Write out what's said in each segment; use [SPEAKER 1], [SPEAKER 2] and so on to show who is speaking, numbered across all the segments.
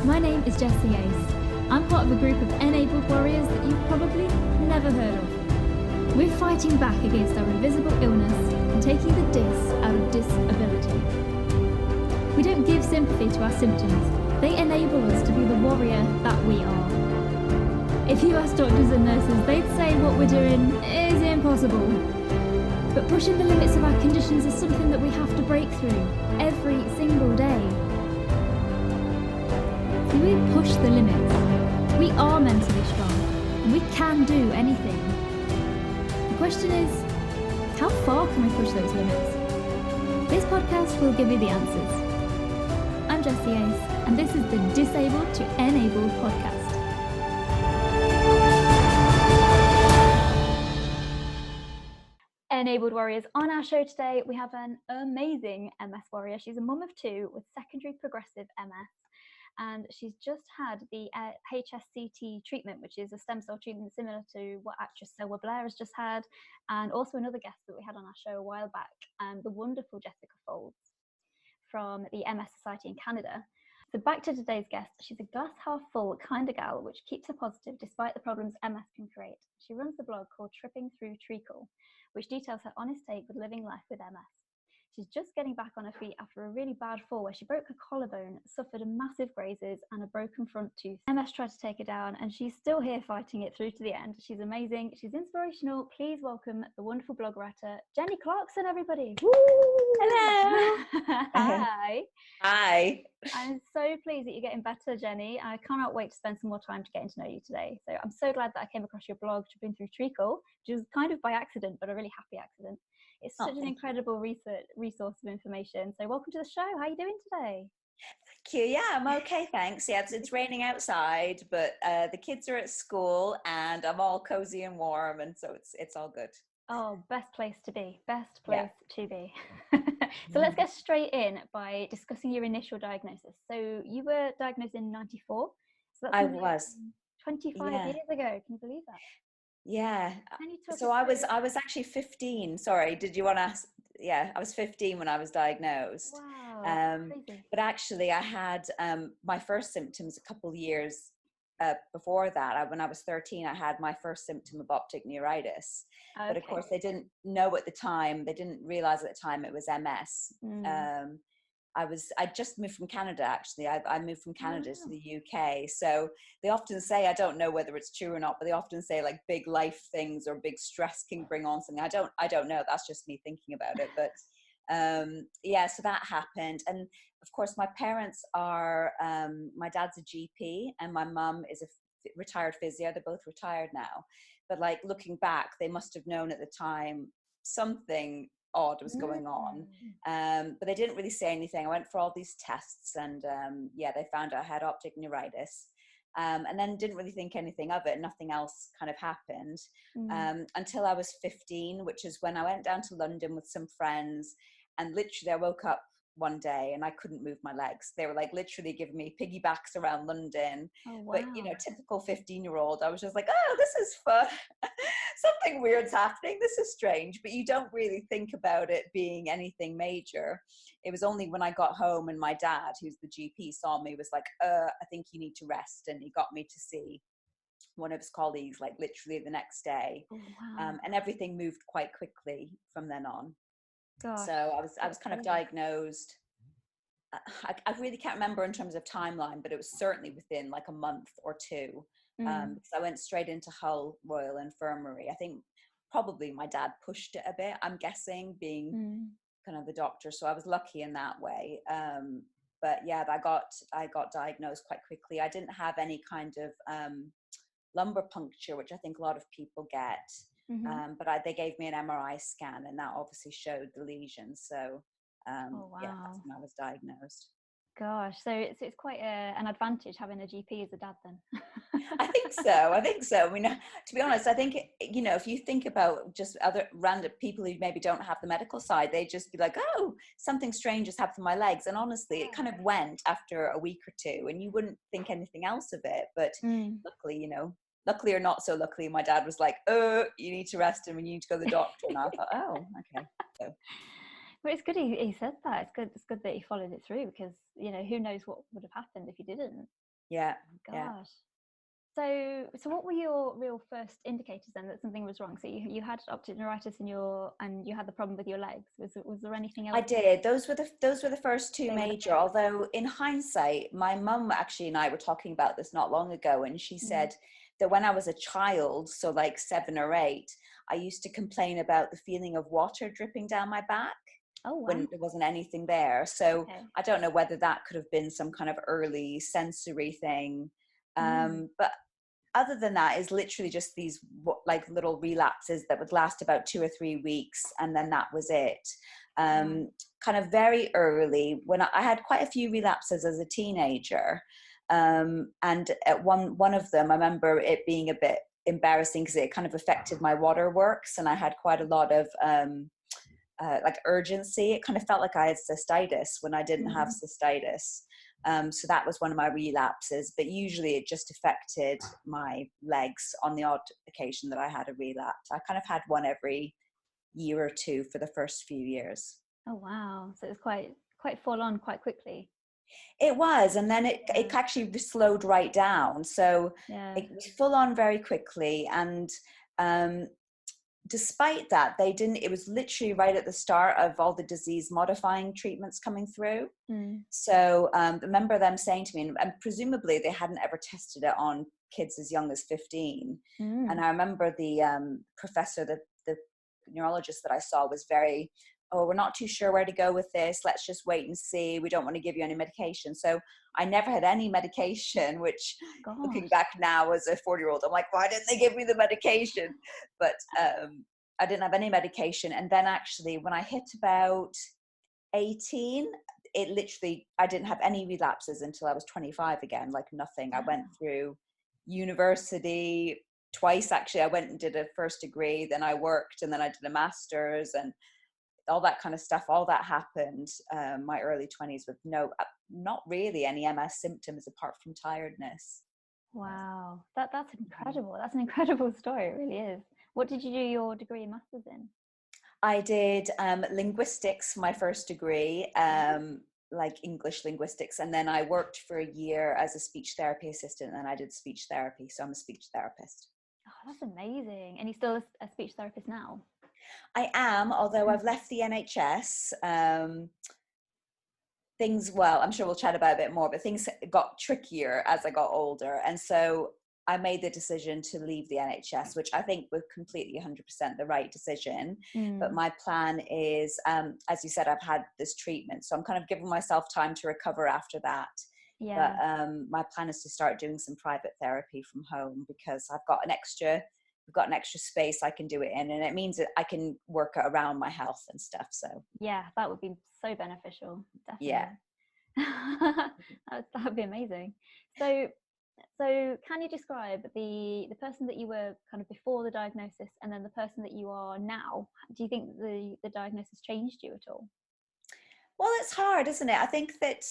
[SPEAKER 1] My name is Jessie Ace. I'm part of a group of enabled warriors that you've probably never heard of. We're fighting back against our invisible illness and taking the dis out of disability. We don't give sympathy to our symptoms. They enable us to be the warrior that we are. If you ask doctors and nurses, they'd say what we're doing is impossible. But pushing the limits of our conditions is something that we have to break through every single day. So we push the limits. We are mentally strong, and we can do anything. The question is, how far can we push those limits? This podcast will give you the answers. I'm Jessie Ace, and this is the Disabled to Enabled podcast. Enabled warriors. On our show today, we have an amazing MS warrior. She's a mum of two with secondary progressive MS, and she's just had the HSCT treatment, which is a stem cell treatment similar to what actress Selma Blair has just had, and also another guest that we had on our show a while back, the wonderful Jessica Folds from the MS Society in Canada. So back to today's guest. She's a glass half full kind of gal, which keeps her positive despite the problems MS can create. She runs the blog called Tripping Through Treacle, which details her honest take with living life with MS. She's just getting back on her feet after a really bad fall where she broke her collarbone, suffered a massive grazes and a broken front tooth. MS tried to take her down, and she's still here fighting it through to the end. She's amazing. She's inspirational. Please welcome the wonderful blog writer, Jenny Clarkson, everybody.
[SPEAKER 2] Woo!
[SPEAKER 1] Hello. Hi.
[SPEAKER 2] Hi.
[SPEAKER 1] I'm so pleased that you're getting better, Jenny. I cannot wait to spend some more time getting to know you today. So I'm so glad that I came across your blog, Tripping Through Treacle, which was kind of by accident, but a really happy accident. It's such an incredible resource of information. So welcome to the show. How are you doing today?
[SPEAKER 2] Thank you. Yeah, I'm okay, thanks. Yeah, it's raining outside, but the kids are at school and I'm all cozy and warm, and so it's all good.
[SPEAKER 1] Oh, best place to be. Best place to be. So let's get straight in by discussing your initial diagnosis. So you were diagnosed in 94. So that's
[SPEAKER 2] I was
[SPEAKER 1] 25 years ago. Can you believe that?
[SPEAKER 2] Yeah. So I was actually 15. Sorry, did you want to ask? Yeah, I was 15 when I was diagnosed.
[SPEAKER 1] Wow. Crazy.
[SPEAKER 2] But actually I had my first symptoms a couple of years before that. When I was 13, I had my first symptom of optic neuritis. Okay. But of course they didn't know at the time, they didn't realize at the time it was MS. I just moved from Canada, actually. I moved from Canada to the UK. So they often say, I don't know whether it's true or not, but they often say like big life things or big stress can bring on something. I don't know. That's just me thinking about it. But so that happened. And of course, my parents are, my dad's a GP and my mum is a retired physio. They're both retired now. But like looking back, they must have known at the time something odd was going on, but they didn't really say anything. I went for all these tests and they found out I had optic neuritis, and then didn't really think anything of it. Nothing else kind of happened until I was 15, which is when I went down to London with some friends, and literally I woke up one day and I couldn't move my legs. They were like literally giving me piggybacks around London. Oh, wow. But typical 15-year-old, I was just like, oh, this is fun. Something weird's happening. This is strange. But you don't really think about it being anything major. It was only when I got home and my dad, who's the GP, saw me, was like, I think you need to rest. And he got me to see one of his colleagues like literally the next day. Oh, wow. And everything moved quite quickly from then on. Gosh, so I was kind of diagnosed. I really can't remember in terms of timeline, but it was certainly within like a month or two, because I went straight into Hull Royal Infirmary. I think probably my dad pushed it a bit, I'm guessing, being kind of the doctor. So I was lucky in that way. But yeah, I got diagnosed quite quickly. I didn't have any kind of lumbar puncture, which I think a lot of people get. But they gave me an MRI scan, and that obviously showed the lesion. So that's when I was diagnosed.
[SPEAKER 1] Gosh, so it's quite an advantage having a GP as a dad then.
[SPEAKER 2] I think so. I mean, to be honest, I think, if you think about just other random people who maybe don't have the medical side, they just be like, oh, something strange has happened to my legs. And honestly, it kind of went after a week or two and you wouldn't think anything else of it. But luckily or not so luckily, my dad was like, oh, you need to rest and you need to go to the doctor. And I thought, oh, okay. So.
[SPEAKER 1] Well, it's good he said that. It's good that he followed it through, because, who knows what would have happened if he didn't.
[SPEAKER 2] Yeah. Yeah.
[SPEAKER 1] Gosh. So what were your real first indicators then that something was wrong? So you had optic neuritis and you had the problem with your legs. Was there anything else?
[SPEAKER 2] I did. Those were the first two
[SPEAKER 1] They were the
[SPEAKER 2] major.
[SPEAKER 1] first.
[SPEAKER 2] Although in hindsight, my mum actually and I were talking about this not long ago, and she said that when I was a child, so like 7 or 8, I used to complain about the feeling of water dripping down my back
[SPEAKER 1] Oh wow.
[SPEAKER 2] when there wasn't anything there. So
[SPEAKER 1] Okay.
[SPEAKER 2] I don't know whether that could have been some kind of early sensory thing. But other than that is literally just these like little relapses that would last about 2 or 3 weeks, and then that was it. Kind of very early when I had quite a few relapses as a teenager, and at one of them I remember it being a bit embarrassing because it kind of affected my waterworks, and I had quite a lot of like urgency. It kind of felt like I had cystitis when I didn't have cystitis. So that was one of my relapses, but usually it just affected my legs on the odd occasion that I had a relapse. I kind of had one every year or two for the first few years.
[SPEAKER 1] Oh wow. So it was quite full on quite quickly.
[SPEAKER 2] It was, and then it actually slowed right down. So it was full on very quickly, and despite that, it was literally right at the start of all the disease modifying treatments coming through. So I remember them saying to me, and presumably they hadn't ever tested it on kids as young as 15. And I remember the professor, the neurologist that I saw was very, oh, we're not too sure where to go with this. Let's just wait and see. We don't want to give you any medication. So I never had any medication, which looking back now as a 40-year-old, I'm like, why didn't they give me the medication? But I didn't have any medication. And then actually when I hit about 18, it literally, I didn't have any relapses until I was 25 again, like nothing. I went through university twice, actually. I went and did a first degree, then I worked, and then I did a master's, and all that kind of stuff. All that happened my early 20s with not really any MS symptoms apart from tiredness.
[SPEAKER 1] Wow, that's incredible. That's an incredible story. It really is. What did you do your degree and masters in?
[SPEAKER 2] I did linguistics, my first degree, like English linguistics, and then I worked for a year as a speech therapy assistant, and I did speech therapy, so I'm a speech therapist.
[SPEAKER 1] Oh, that's amazing. And you're still a speech therapist now?
[SPEAKER 2] I am, although I've left the NHS. Well, I'm sure we'll chat about it a bit more, but things got trickier as I got older, and so I made the decision to leave the NHS, which I think was completely 100% the right decision. But my plan is, as you said, I've had this treatment, so I'm kind of giving myself time to recover after that. But my plan is to start doing some private therapy from home, because I've got an extra space I can do it in, and it means that I can work around my health and stuff. So
[SPEAKER 1] yeah, that would be so beneficial. Definitely.
[SPEAKER 2] Yeah.
[SPEAKER 1] That would be amazing. So can you describe the person that you were kind of before the diagnosis and then the person that you are now? Do you think the diagnosis changed you at all?
[SPEAKER 2] Well, it's hard, isn't it? I think that,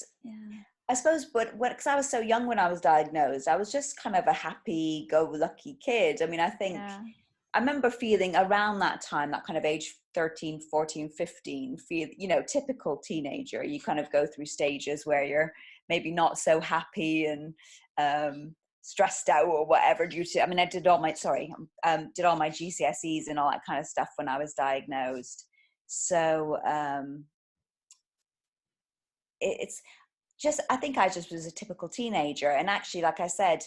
[SPEAKER 2] I suppose, but because I was so young when I was diagnosed, I was just kind of a happy-go-lucky kid. I mean, I think I remember feeling around that time, that kind of age 13, 14, 15, typical teenager. You kind of go through stages where you're maybe not so happy and stressed out or whatever due to, I mean, I did all my GCSEs and all that kind of stuff when I was diagnosed. So it's just, I think I just was a typical teenager. And actually, like I said,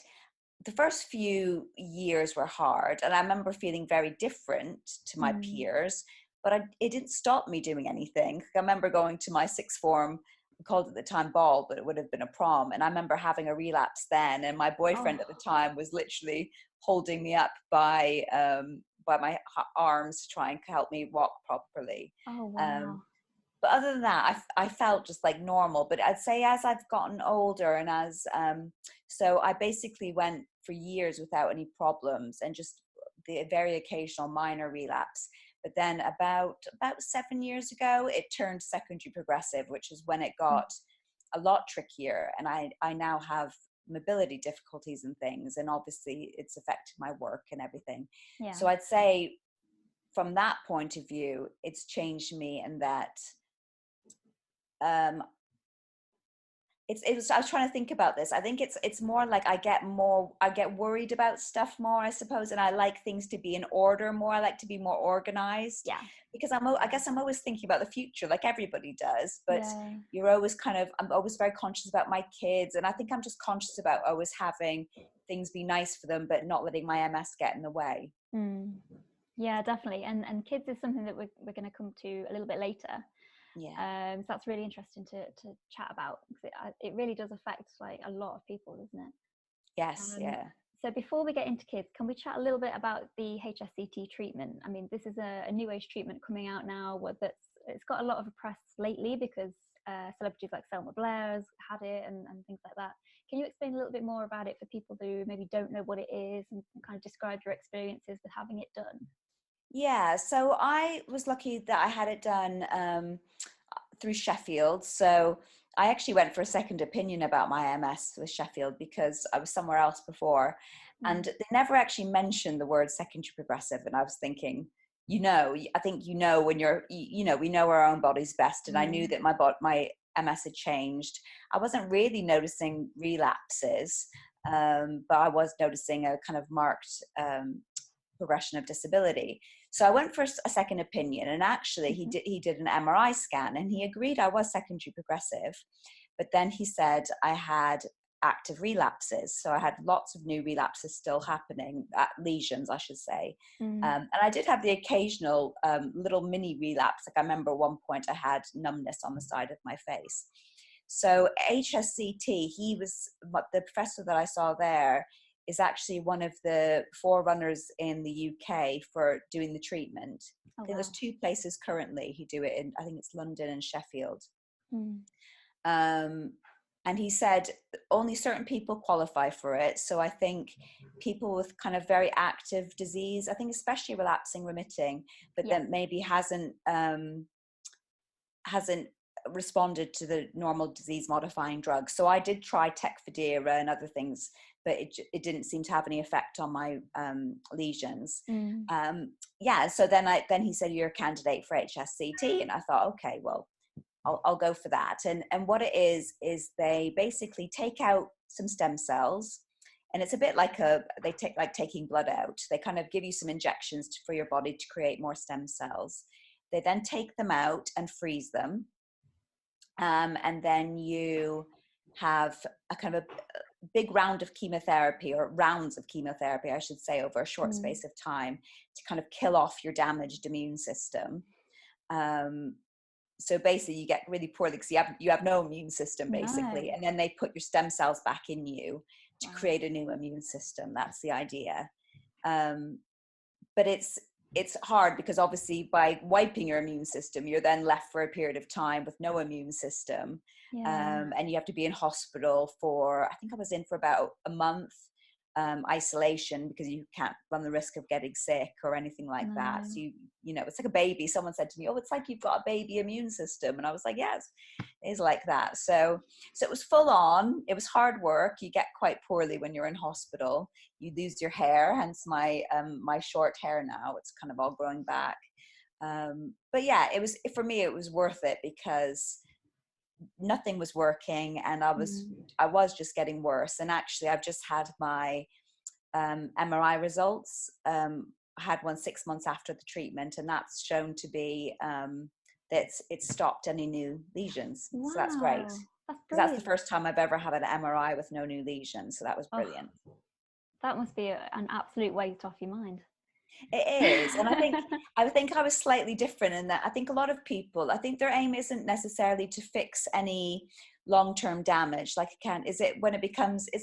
[SPEAKER 2] the first few years were hard, and I remember feeling very different to my peers, but it didn't stop me doing anything. I remember going to my sixth form, we called it at the time ball, but it would have been a prom, and I remember having a relapse then, and my boyfriend at the time was literally holding me up by my arms to try and help me walk properly.
[SPEAKER 1] Oh wow.
[SPEAKER 2] But other than that, I felt just like normal. But I'd say as I've gotten older, and as so I basically went for years without any problems, and just the very occasional minor relapse. But then about 7 years ago, it turned secondary progressive, which is when it got a lot trickier, and I now have mobility difficulties and things, and obviously it's affected my work and everything. So I'd say from that point of view, it's changed me, in that I was trying to think about this. I think it's more like I get worried about stuff more, I suppose, and I like things to be in order more. I like to be more organized.
[SPEAKER 1] Yeah.
[SPEAKER 2] Because I guess I'm always thinking about the future, like everybody does. But
[SPEAKER 1] Yeah.
[SPEAKER 2] I'm always very conscious about my kids, and I think I'm just conscious about always having things be nice for them, but not letting my MS get in the way.
[SPEAKER 1] Yeah, definitely. And kids is something that we're going to come to a little bit later.
[SPEAKER 2] Yeah.
[SPEAKER 1] So that's really interesting to chat about, because it really does affect like a lot of people, doesn't it?
[SPEAKER 2] Yes. Yeah.
[SPEAKER 1] So before we get into kids, can we chat a little bit about the HSCT treatment? I mean, this is a new age treatment coming out now it's got a lot of press lately because celebrities like Selma Blair's had it and things like that. Can you explain a little bit more about it for people who maybe don't know what it is, and kind of describe your experiences with having it done?
[SPEAKER 2] Yeah, so I was lucky that I had it done through Sheffield. So I actually went for a second opinion about my MS with Sheffield because I was somewhere else before. And they never actually mentioned the word secondary progressive. And I was thinking, I think when we know our own bodies best. And I knew that my MS had changed. I wasn't really noticing relapses, but I was noticing a kind of marked progression of disability. So I went for a second opinion, and actually he did an MRI scan, and he agreed I was secondary progressive, but then he said I had active relapses. So I had lots of new relapses still happening, lesions, I should say. And I did have the occasional little mini relapse. Like I remember at one point I had numbness on the side of my face. So HSCT, the professor that I saw there is actually one of the forerunners in the UK for doing the treatment. I think there's 2 places currently who do it in, I think it's London and Sheffield. And he said only certain people qualify for it. So I think people with kind of very active disease, I think especially relapsing remitting, but then maybe hasn't responded to the normal disease modifying drugs. So I did try Tecfidera and other things, but it didn't seem to have any effect on my lesions. So then he said, you're a candidate for HSCT, and I thought, okay, well, I'll go for that. And what it is they basically take out some stem cells, and it's a bit like taking blood out. They kind of give you some injections for your body to create more stem cells. They then take them out and freeze them. And then you have a kind of a big round of chemotherapy, or rounds of chemotherapy, I should say, over a short space of time to kind of kill off your damaged immune system. So basically you get really poorly because you have no immune system basically. And then they put your stem cells back in you to create a new immune system. That's the idea. But it's hard because obviously by wiping your immune system, you're then left for a period of time with no immune system. And you have to be in hospital for, I think I was in for about a month, isolation, because you can't run the risk of getting sick or anything like that. So it's like a baby. Someone said to me, oh, it's like you've got a baby immune system. And I was like, yes, it is like that. So it was full on. It was hard work. You get quite poorly when you're in hospital. You lose your hair, hence my short hair now. It's kind of all growing back. But yeah, for me, it was worth it because nothing was working, and I was just getting worse. And actually I've just had my MRI results. I had one 6 months after the treatment, and that's shown to be that it stopped any new lesions. So that's great, because that's the first time I've ever had an MRI with no new lesions. So that was brilliant.
[SPEAKER 1] That must be an absolute weight off your mind.
[SPEAKER 2] It is. And I think I was slightly different in that I think a lot of people, I think their aim isn't necessarily to fix any long-term damage. Like is it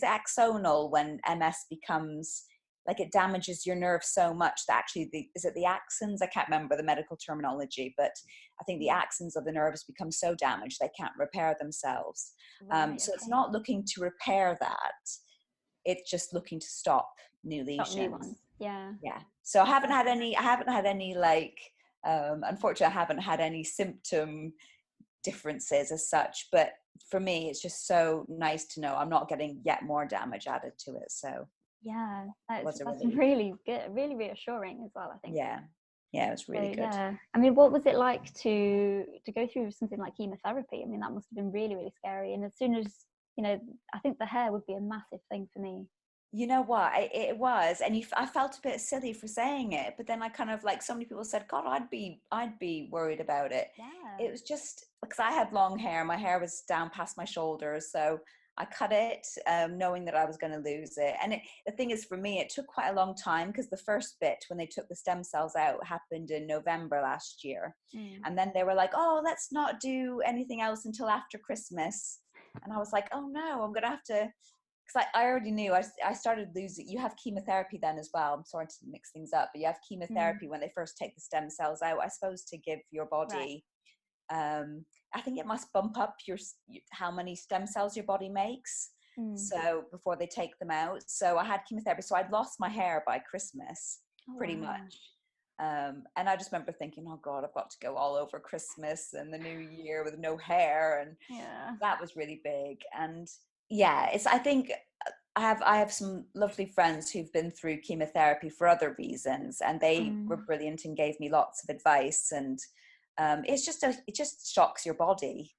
[SPEAKER 2] axonal when MS becomes like it damages your nerve so much that actually is it the axons? I can't remember the medical terminology, but I think the axons of the nerves become so damaged they can't repair themselves. So it's not looking to repair that. It's just looking to stop new lesions.
[SPEAKER 1] Yeah.
[SPEAKER 2] So I haven't had any like, unfortunately, I haven't had any symptom differences as such. But for me, it's just so nice to know I'm not getting yet more damage added to it. So
[SPEAKER 1] yeah, that's really good, really reassuring as well, I think.
[SPEAKER 2] Yeah, it was really good.
[SPEAKER 1] Yeah, I mean, what was it like to go through something like chemotherapy? I mean, that must have been really, really scary. And as soon as you know, I think the hair would be a massive thing for me.
[SPEAKER 2] You know what, it was, and I felt a bit silly for saying it, but then I kind of, like, so many people said, God, I'd be worried about it.
[SPEAKER 1] Yeah.
[SPEAKER 2] It was just because I had long hair, my hair was down past my shoulders, so I cut it, knowing that I was going to lose it. And the thing is, for me, it took quite a long time, because the first bit, when they took the stem cells out, happened in November last year. And then they were like, oh, let's not do anything else until after Christmas. And I was like, oh no, I'm gonna have to, because I already knew I started losing. You have chemotherapy then as well. I'm sorry to mix things up, but you have chemotherapy when they first take the stem cells out, I suppose, to give your body, I think it must bump up how many stem cells your body makes. So before they take them out. So I had chemotherapy. So I'd lost my hair by Christmas, pretty much. And I just remember thinking, oh God, I've got to go all over Christmas and the new year with no hair. And that was really big. And yeah, I think I have some lovely friends who've been through chemotherapy for other reasons, and they were brilliant and gave me lots of advice. And it just shocks your body.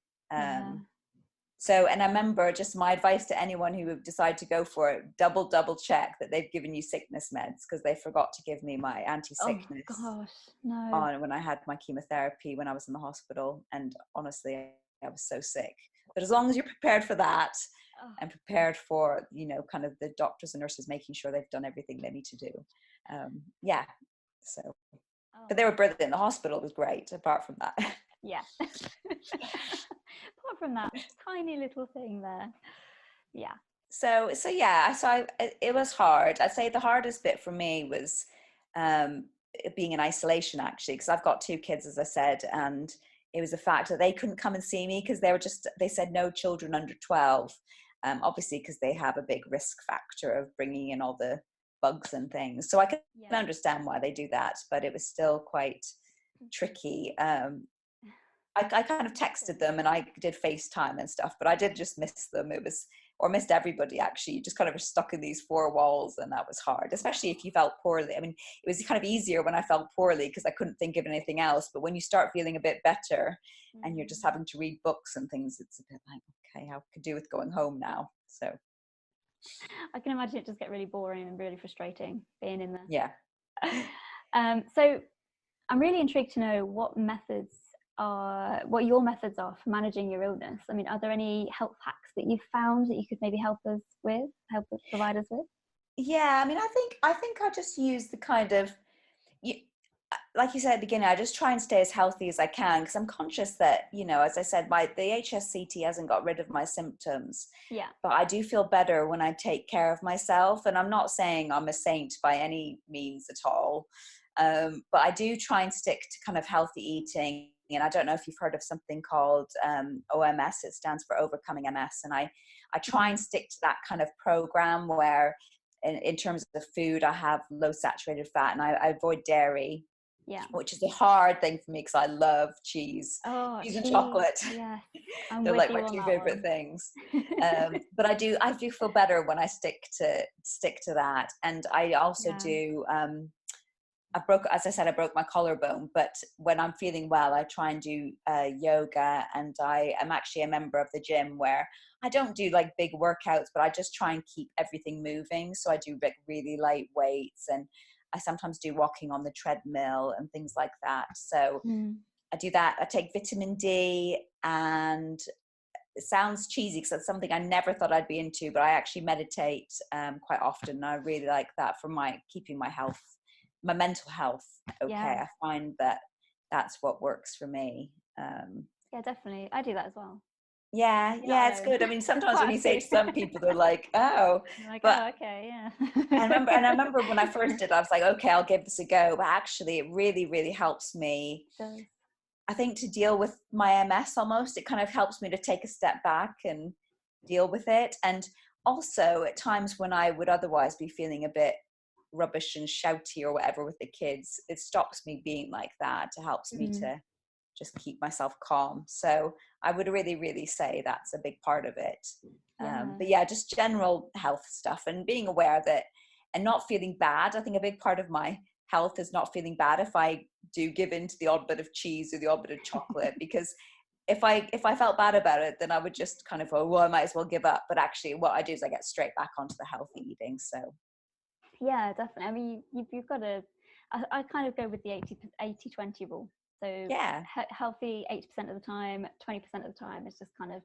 [SPEAKER 2] So, and I remember, just my advice to anyone who would decide to go for it, double check that they've given you sickness meds, because they forgot to give me my anti-sickness on when I had my chemotherapy when I was in the hospital. And honestly, I was so sick. But as long as you're prepared for that, and prepared for, you know, kind of the doctors and nurses making sure they've done everything they need to do. So, but they were brilliant. The hospital was great, apart from that.
[SPEAKER 1] Yeah. Apart from that tiny little thing there. Yeah. So
[SPEAKER 2] it was hard. I'd say the hardest bit for me was being in isolation, actually, because I've got 2 kids, as I said, and it was the fact that they couldn't come and see me, because they said no children under 12. Obviously, because they have a big risk factor of bringing in all the bugs and things. So I can understand why they do that, but it was still quite tricky. I kind of texted them and I did FaceTime and stuff, but I did just miss them. Missed everybody, actually. You just kind of were stuck in these 4 walls, and that was hard, especially if you felt poorly. I mean, it was kind of easier when I felt poorly, because I couldn't think of anything else. But when you start feeling a bit better and you're just having to read books and things, it's a bit like, okay, how could do with going home now? So
[SPEAKER 1] I can imagine it just get really boring and really frustrating being in there.
[SPEAKER 2] Yeah.
[SPEAKER 1] So I'm really intrigued to know what your methods are for managing your illness. I mean, are there any health hacks that you've found that you could maybe help provide us with?
[SPEAKER 2] Yeah, I mean, I think I just use the kind of, like you said at the beginning, I just try and stay as healthy as I can, because I'm conscious that, you know, as I said, the HSCT hasn't got rid of my symptoms.
[SPEAKER 1] Yeah.
[SPEAKER 2] But I do feel better when I take care of myself. And I'm not saying I'm a saint by any means at all. But I do try and stick to kind of healthy eating. And I don't know if you've heard of something called OMS. It stands for Overcoming MS. And I try and stick to that kind of program where in terms of food, I have low saturated fat, and I avoid dairy.
[SPEAKER 1] Yeah.
[SPEAKER 2] Which is a hard thing for me, because I love cheese. Cheese and chocolate.
[SPEAKER 1] Yeah.
[SPEAKER 2] They're like my 2 favorite things. But I do feel better when I stick to that. And I also do as I said, I broke my collarbone, but when I'm feeling well, I try and do yoga, and I am actually a member of the gym where I don't do like big workouts, but I just try and keep everything moving. So I do like really light weights, and I sometimes do walking on the treadmill and things like that. So I do that. I take vitamin D, and it sounds cheesy because that's something I never thought I'd be into, but I actually meditate quite often. And I really like that for keeping my mental health okay. I find that that's what works for me.
[SPEAKER 1] Yeah, definitely. I do that as well.
[SPEAKER 2] Yeah, it's good. I mean, sometimes when you say to some people, they're like, oh,
[SPEAKER 1] okay, yeah.
[SPEAKER 2] I remember when I first did, I was like, okay, I'll give this a go. But actually, it really, really helps me. I think to deal with my MS almost, it kind of helps me to take a step back and deal with it. And also at times when I would otherwise be feeling a bit rubbish and shouty or whatever with the kids, it stops me being like that. It helps me to just keep myself calm. So I would really, really say that's a big part of it. But yeah, just general health stuff and being aware that, and not feeling bad. I think a big part of my health is not feeling bad if I do give in to the odd bit of cheese or the odd bit of chocolate, because if I felt bad about it, then I would just kind of, oh, well, I might as well give up. But actually what I do is I get straight back onto the healthy eating. So
[SPEAKER 1] yeah, definitely. I mean, you've got to, I kind of go with the 80-20 rule. So
[SPEAKER 2] yeah,
[SPEAKER 1] healthy 80% of the time, 20% of the time is just kind of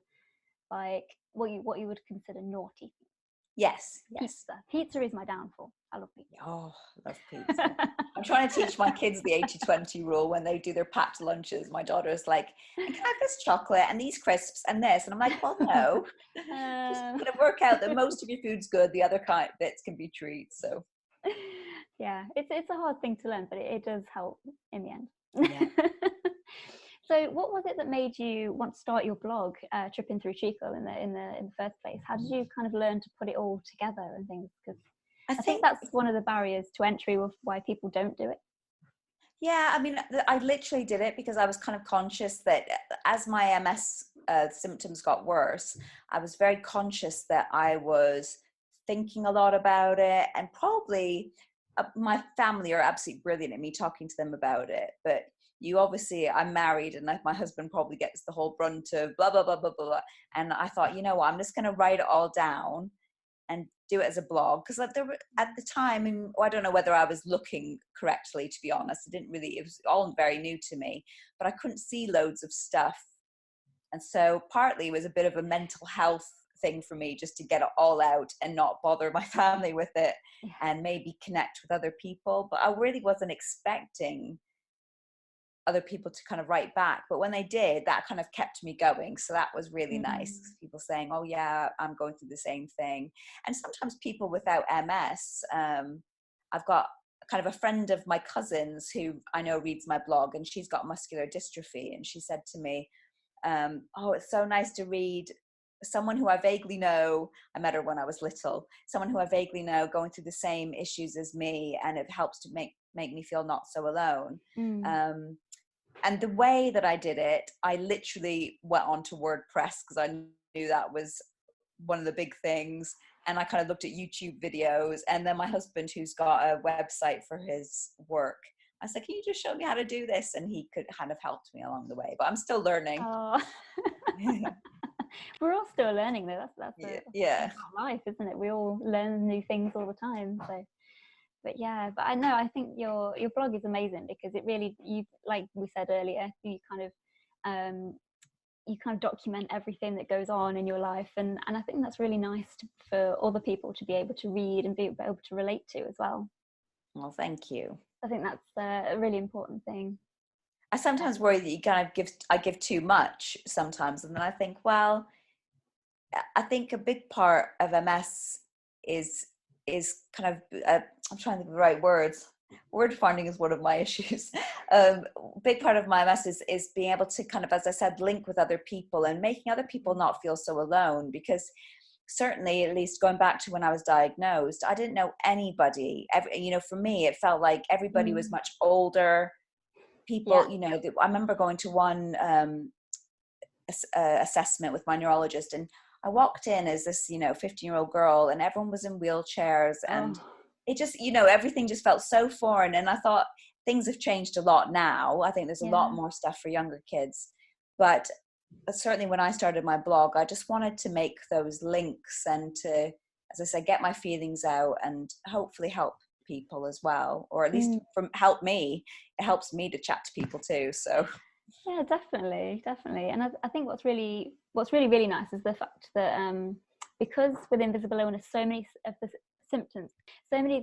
[SPEAKER 1] like what you would consider naughty.
[SPEAKER 2] yes.
[SPEAKER 1] Pizza is my downfall. I love pizza.
[SPEAKER 2] Oh, I love pizza. I'm trying to teach my kids the 80-20 rule when they do their packed lunches. My daughter's like, and can I have this chocolate and these crisps and this? And I'm like, well, no. Just going to work out that most of your food's good. The other kind bits can be treats. So
[SPEAKER 1] yeah, it's a hard thing to learn, but it does help in the end.
[SPEAKER 2] Yeah.
[SPEAKER 1] So what was it that made you want to start your blog, Tripping Through Treacle, in the first place? How did you kind of learn to put it all together and things? Because I think that's one of the barriers to entry of why people don't do it.
[SPEAKER 2] Yeah, I mean, I literally did it because I was kind of conscious that as my MS symptoms got worse, I was very conscious that I was thinking a lot about it, and probably my family are absolutely brilliant at me talking to them about it. But you obviously, I'm married, and my husband probably gets the whole brunt of blah, blah, blah, blah, blah. And I thought, you know what, I'm just going to write it all down and do it as a blog, because at the time, and I don't know whether I was looking correctly, to be honest. It was all very new to me, but I couldn't see loads of stuff. And so partly it was a bit of a mental health thing for me, just to get it all out and not bother my family with it, and maybe connect with other people. But I really wasn't expecting other people to kind of write back, but when they did, that kind of kept me going. So that was really nice. People saying, oh yeah, I'm going through the same thing. And sometimes people without MS, I've got kind of a friend of my cousin's who I know reads my blog, and she's got muscular dystrophy, and she said to me, oh, it's so nice to read someone who I vaguely know. I met her when I was little. Someone who I vaguely know going through the same issues as me, and it helps to make me feel not so alone. And the way that I did it, I literally went on to WordPress, because I knew that was one of the big things. And I kind of looked at YouTube videos. And then my husband, who's got a website for his work, I said, can you just show me how to do this? And he could kind of helped me along the way, but I'm still learning.
[SPEAKER 1] Oh. We're all still learning though. That's life, isn't it? We all learn new things all the time. So, but yeah, but I know, I think your blog is amazing, because it really, you, like we said earlier, you kind of document everything that goes on in your life, and I think that's really nice for other people to be able to read and be able to relate to as well.
[SPEAKER 2] Well, thank you.
[SPEAKER 1] I think that's a really important thing.
[SPEAKER 2] I sometimes worry that you kind of I give too much sometimes, and then I think, well, I think a big part of MS is kind of I'm trying to think of the right words. Word finding is one of my issues. Big part of my MS is being able to kind of, as I said, link with other people and making other people not feel so alone. Because certainly, at least going back to when I was diagnosed, I didn't know anybody. For me, it felt like everybody was much older. People, I remember going to one assessment with my neurologist, and I walked in as this, 15-year-old girl, and everyone was in wheelchairs, and it just, everything just felt so foreign. And I thought things have changed a lot now. I think there's a lot more stuff for younger kids, but certainly when I started my blog, I just wanted to make those links and to, as I said, get my feelings out and hopefully help people as well, or at least help me. It helps me to chat to people too. So
[SPEAKER 1] yeah, definitely. And I think what's really nice is the fact that because with invisible illness, so many of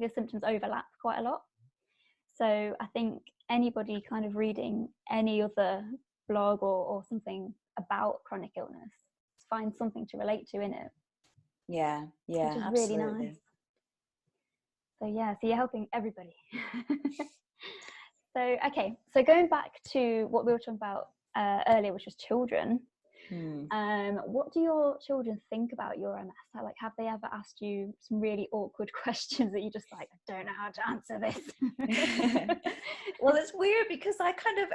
[SPEAKER 1] your symptoms overlap quite a lot. So I think anybody kind of reading any other blog or something about chronic illness finds something to relate to in it.
[SPEAKER 2] Yeah,
[SPEAKER 1] which is
[SPEAKER 2] absolutely.
[SPEAKER 1] really nice. So you're helping everybody. So going back to what we were talking about earlier, which was children. What do your children think about your MS? Like, have they ever asked you some really awkward questions that you just like, I don't know how to answer this?
[SPEAKER 2] Well, it's weird because I kind of,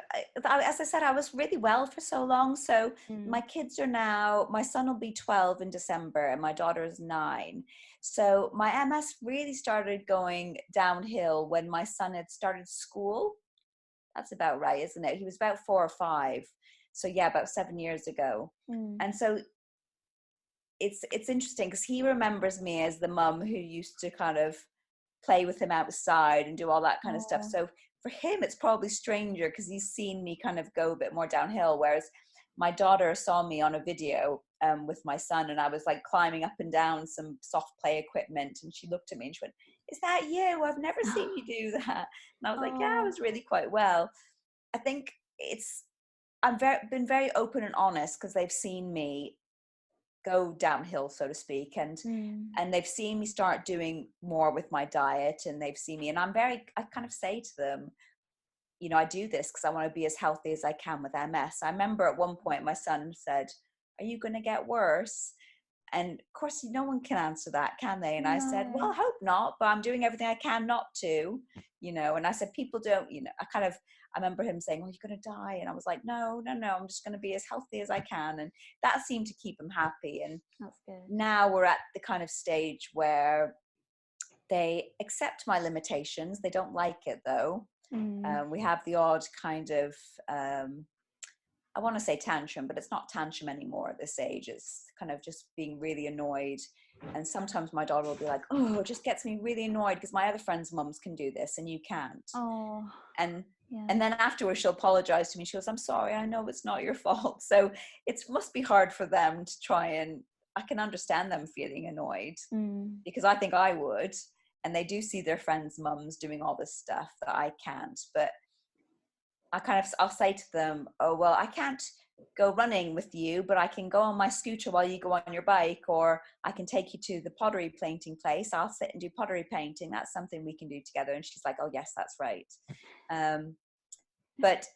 [SPEAKER 2] as I said, I was really well for so long. So my kids are now, my son will be 12 in December and my daughter is 9. So my MS really started going downhill when my son had started school. That's about right, isn't it? He was about 4 or 5. So yeah, about 7 years ago. And so it's interesting because he remembers me as the mum who used to kind of play with him outside and do all that kind of stuff. So for him, it's probably stranger because he's seen me kind of go a bit more downhill. Whereas my daughter saw me on a video with my son, and I was like climbing up and down some soft play equipment, and she looked at me and she went, "Is that you? I've never seen you do that." And I was like, "Yeah, I was really quite well." I think been very open and honest because they've seen me go downhill, so to speak, and they've seen me start doing more with my diet, and they've seen me, and I kind of say to them, you know, I do this because I want to be as healthy as I can with MS. I remember at one point my son said, "Are you going to get worse?" And of course, no one can answer that, can they? And I said, "Well, I hope not, but I'm doing everything I can not to," you know. And I said, "People don't, you know," I remember him saying, "Well, you're going to die." And I was like, no, I'm just going to be as healthy as I can. And that seemed to keep him happy. And
[SPEAKER 1] that's good.
[SPEAKER 2] Now we're at the kind of stage where they accept my limitations. They don't like it though. We have the odd kind of, I want to say tantrum, but it's not tantrum anymore at this age. It's kind of just being really annoyed. And sometimes my daughter will be like, "Oh, it just gets me really annoyed because my other friends' mums can do this and you can't." And then afterwards she'll apologize to me. She goes, "I'm sorry, I know it's not your fault." So it must be hard for them to try, and I can understand them feeling annoyed because I think I would. And they do see their friends' mums doing all this stuff that I can't. But I'll say to them, "Oh, well, I can't go running with you, but I can go on my scooter while you go on your bike, or I can take you to the pottery painting place. I'll sit and do pottery painting. That's something we can do together." And she's like, "Oh yes, that's right." But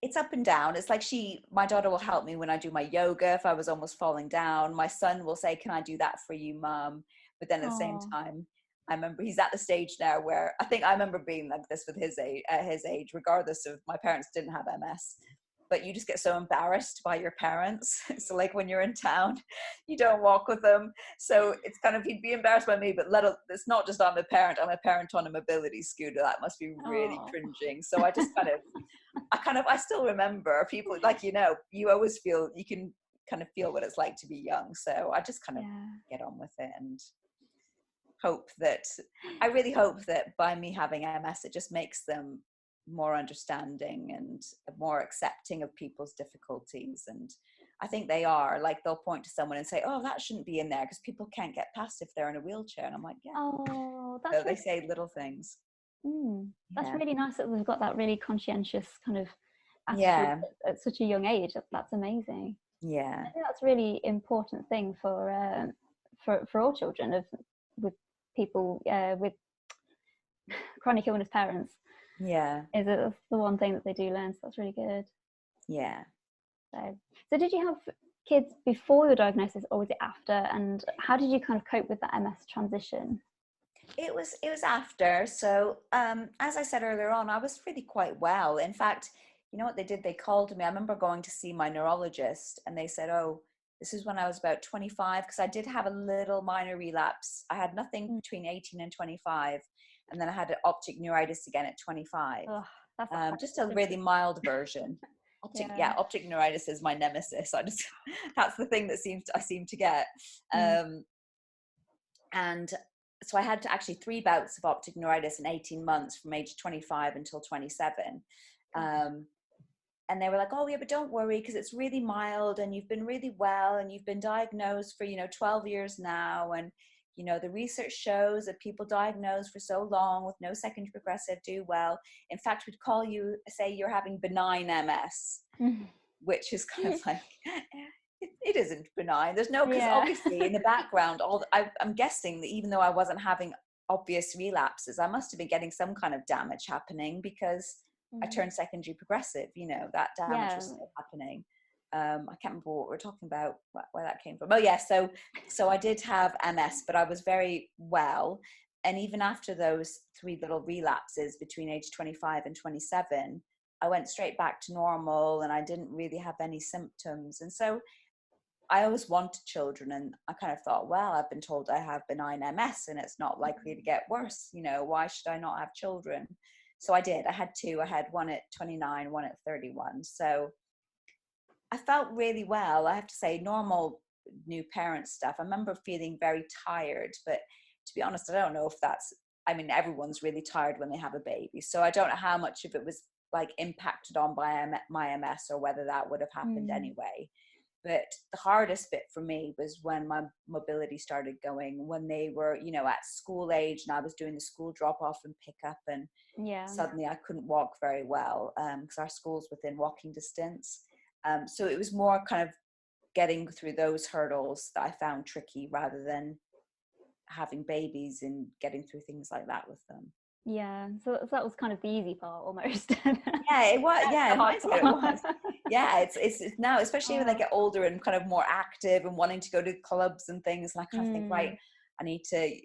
[SPEAKER 2] it's up and down. It's like my daughter will help me when I do my yoga. If I was almost falling down, my son will say, "Can I do that for you, Mom?" But then at the same time, I remember he's at the stage now where I remember being like this with his age, regardless of my parents didn't have MS. But you just get so embarrassed by your parents. So like when you're in town, you don't walk with them. So it's kind of, he'd be embarrassed by me, but it's not just I'm a parent on a mobility scooter. That must be really cringing. So I just I still remember people like, you know, you always feel, you can kind of feel what it's like to be young. So I just kind of get on with it and I really hope that by me having MS, it just makes them more understanding and more accepting of people's difficulties. And I think they are. Like, they'll point to someone and say, "Oh, that shouldn't be in there because people can't get past if they're in a wheelchair." And I'm like, yeah. So they say little things.
[SPEAKER 1] That's really nice that we've got that really conscientious kind of attitude at such a young age. That's amazing. I think that's a really important thing for all children with people with chronic illness parents. Is it the one thing that they do learn? So that's really good. So did you have kids before your diagnosis, or was it after? And how did you kind of cope with that MS transition?
[SPEAKER 2] It was after. So as I said earlier on, I was really quite well. In fact, you know what they did? They called me. I remember going to see my neurologist, and they said, "Oh, this is when I was about 25," because I did have a little minor relapse. I had nothing between 18 and 25. And then I had optic neuritis again at 25. Just a really mild version. Optic neuritis is my nemesis. That's the thing that I seem to get. And so I had actually 3 bouts of optic neuritis in 18 months from age 25 until 27. And they were like, "Oh yeah, but don't worry, because it's really mild and you've been really well and you've been diagnosed for, 12 years now. And, the research shows that people diagnosed for so long with no secondary progressive do well. In fact, we'd call you, say you're having benign MS," which is kind of like, it isn't benign. There's no, because obviously in the background, I'm guessing that even though I wasn't having obvious relapses, I must have been getting some kind of damage happening because I turned secondary progressive, that damage was still happening. I can't remember what we're talking about, where that came from. Oh yeah, so I did have MS, but I was very well. And even after those 3 little relapses between age 25 and 27, I went straight back to normal and I didn't really have any symptoms. And so I always wanted children, and I kind of thought, well, I've been told I have benign MS and it's not likely to get worse. Why should I not have children? So I did. I had 2. I had one at 29, one at 31. So I felt really well. I have to say, normal new parent stuff. I remember feeling very tired, but to be honest, I don't know if that's, I mean, everyone's really tired when they have a baby. So I don't know how much of it was like impacted on by my MS or whether that would have happened anyway. But the hardest bit for me was when my mobility started going, when they were, you know, at school age and I was doing the school drop off and pick up, and suddenly I couldn't walk very well because our school's within walking distance. So it was more kind of getting through those hurdles that I found tricky rather than having babies and getting through things like that with them.
[SPEAKER 1] Yeah, so that was kind of the easy part almost.
[SPEAKER 2] Yeah, it was. Yeah, it was. Yeah, it's now, especially when they get older and kind of more active and wanting to go to clubs and things. And I kind of think, right, I need to,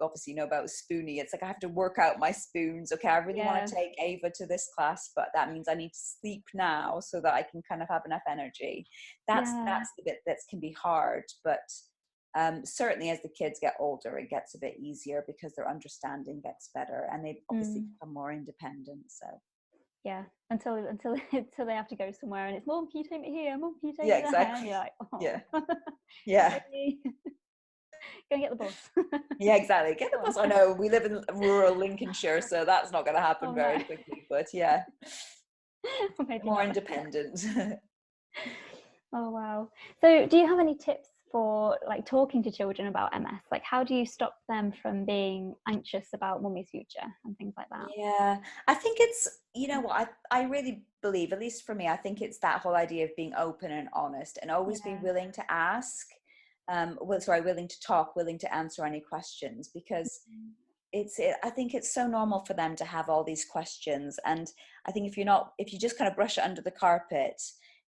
[SPEAKER 2] obviously, you know about Spoonie. It's like I have to work out my spoons. Okay, I really want to take Ava to this class, but that means I need to sleep now so that I can kind of have enough energy. That's the bit that can be hard, but certainly as the kids get older, it gets a bit easier because their understanding gets better and they obviously become more independent. So
[SPEAKER 1] yeah, until they have to go somewhere and it's, Mom, can you take me here? Mom, can you take me there?
[SPEAKER 2] Exactly.
[SPEAKER 1] And you're like, oh.
[SPEAKER 2] Yeah.
[SPEAKER 1] Go and get the bus.
[SPEAKER 2] Yeah, exactly. Get the bus. I know we live in rural Lincolnshire, so that's not going to happen very quickly. But yeah, more independent.
[SPEAKER 1] Oh wow. So do you have any tips for like talking to children about MS? Like, how do you stop them from being anxious about mummy's future and things like that?
[SPEAKER 2] Yeah, I think it's, you know what, I really believe, at least for me, I think it's that whole idea of being open and honest and always be willing to ask, willing to talk, willing to answer any questions, because I think it's so normal for them to have all these questions. And I think if you just kind of brush it under the carpet,